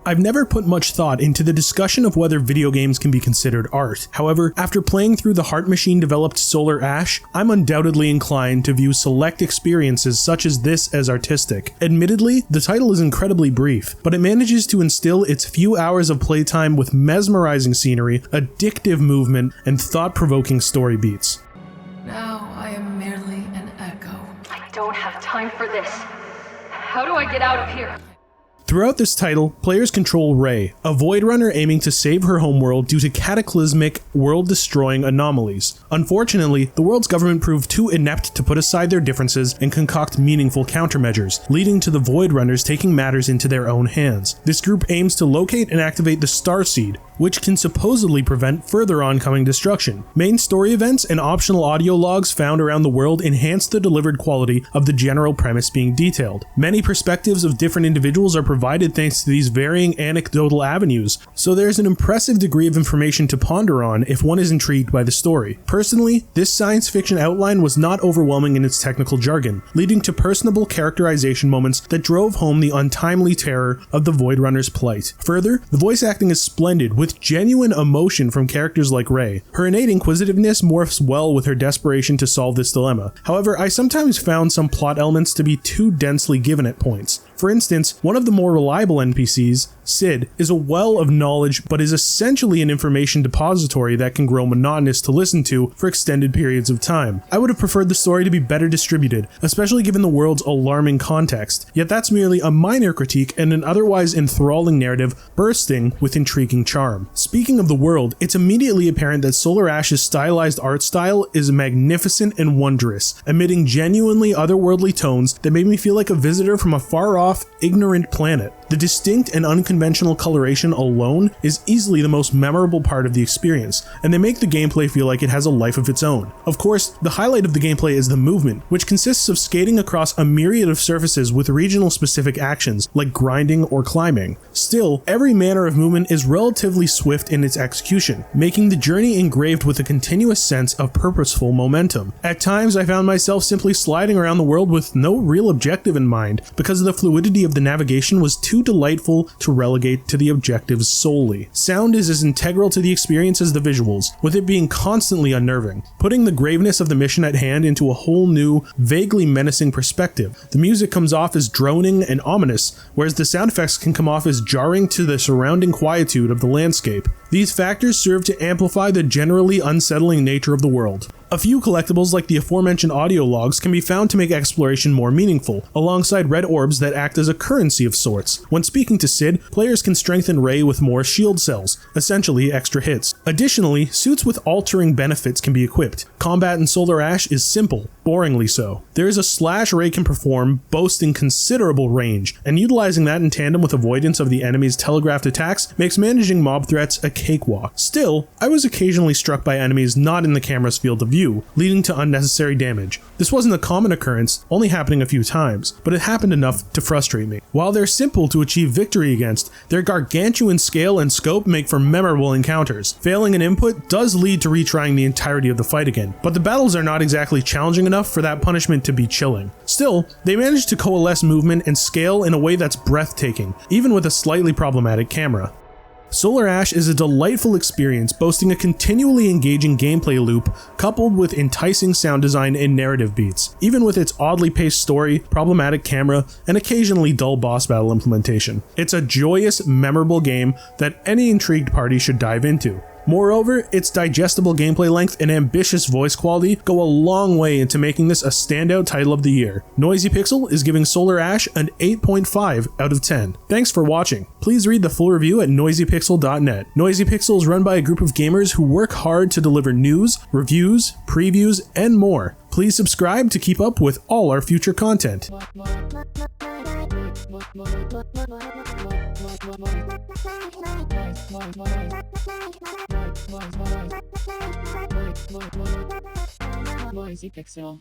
I've never put much thought into the discussion of whether video games can be considered art. However, after playing through the Heart Machine developed Solar Ash, I'm undoubtedly inclined to view select experiences such as this as artistic. Admittedly, the title is incredibly brief, but it manages to instill its few hours of playtime with mesmerizing scenery, addictive movement, and thought-provoking story beats. Now I am merely an echo. I don't have time for this. How do I get out of here? Throughout this title, players control Rei, a Void Runner aiming to save her homeworld due to cataclysmic, world-destroying anomalies. Unfortunately, the world's government proved too inept to put aside their differences and concoct meaningful countermeasures, leading to the Void Runners taking matters into their own hands. This group aims to locate and activate the Starseed, which can supposedly prevent further oncoming destruction. Main story events and optional audio logs found around the world enhance the delivered quality of the general premise being detailed. Many perspectives of different individuals are provided thanks to these varying anecdotal avenues, so there's an impressive degree of information to ponder on if one is intrigued by the story. Personally, this science fiction outline was not overwhelming in its technical jargon, leading to personable characterization moments that drove home the untimely terror of the Void Runner's plight. Further, the voice acting is splendid, with genuine emotion from characters like Rei. Her innate inquisitiveness morphs well with her desperation to solve this dilemma. However, I sometimes found some plot elements to be too densely given at points. For instance, one of the more reliable NPCs, Sid, is a well of knowledge but is essentially an information depository that can grow monotonous to listen to for extended periods of time. I would have preferred the story to be better distributed, especially given the world's alarming context, yet that's merely a minor critique and an otherwise enthralling narrative bursting with intriguing charm. Speaking of the world, it's immediately apparent that Solar Ash's stylized art style is magnificent and wondrous, emitting genuinely otherworldly tones that made me feel like a visitor from a far-off, ignorant planet. The distinct and unconventional coloration alone is easily the most memorable part of the experience, and they make the gameplay feel like it has a life of its own. Of course, the highlight of the gameplay is the movement, which consists of skating across a myriad of surfaces with regional specific actions, like grinding or climbing. Still, every manner of movement is relatively swift in its execution, making the journey engraved with a continuous sense of purposeful momentum. At times, I found myself simply sliding around the world with no real objective in mind, because the fluidity of the navigation was too delightful to relegate to the objectives solely. Sound is as integral to the experience as the visuals, with it being constantly unnerving, putting the graveness of the mission at hand into a whole new, vaguely menacing perspective. The music comes off as droning and ominous, whereas the sound effects can come off as jarring to the surrounding quietude of the landscape. These factors serve to amplify the generally unsettling nature of the world. A few collectibles like the aforementioned audio logs can be found to make exploration more meaningful, alongside red orbs that act as a currency of sorts. When speaking to Sid, players can strengthen Rei with more shield cells, essentially extra hits. Additionally, suits with altering benefits can be equipped. Combat in Solar Ash is simple, boringly so. There is a slash Rei can perform, boasting considerable range, and utilizing that in tandem with avoidance of the enemy's telegraphed attacks makes managing mob threats a cakewalk. Still, I was occasionally struck by enemies not in the camera's field of view, leading to unnecessary damage. This wasn't a common occurrence, only happening a few times, but it happened enough to frustrate me. While they're simple to achieve victory against, their gargantuan scale and scope make for memorable encounters. Failing an input does lead to retrying the entirety of the fight again, but the battles are not exactly challenging enough for that punishment to be chilling. Still, they manage to coalesce movement and scale in a way that's breathtaking, even with a slightly problematic camera. Solar Ash is a delightful experience boasting a continually engaging gameplay loop coupled with enticing sound design and narrative beats, even with its oddly paced story, problematic camera, and occasionally dull boss battle implementation. It's a joyous, memorable game that any intrigued party should dive into. Moreover, its digestible gameplay length and ambitious voice quality go a long way into making this a standout title of the year. Noisy Pixel is giving Solar Ash an 8.5 out of 10. Thanks for watching. Please read the full review at noisypixel.net. Noisy Pixel is run by a group of gamers who work hard to deliver news, reviews, previews, and more. Please subscribe to keep up with all our future content. Noisy Pixel.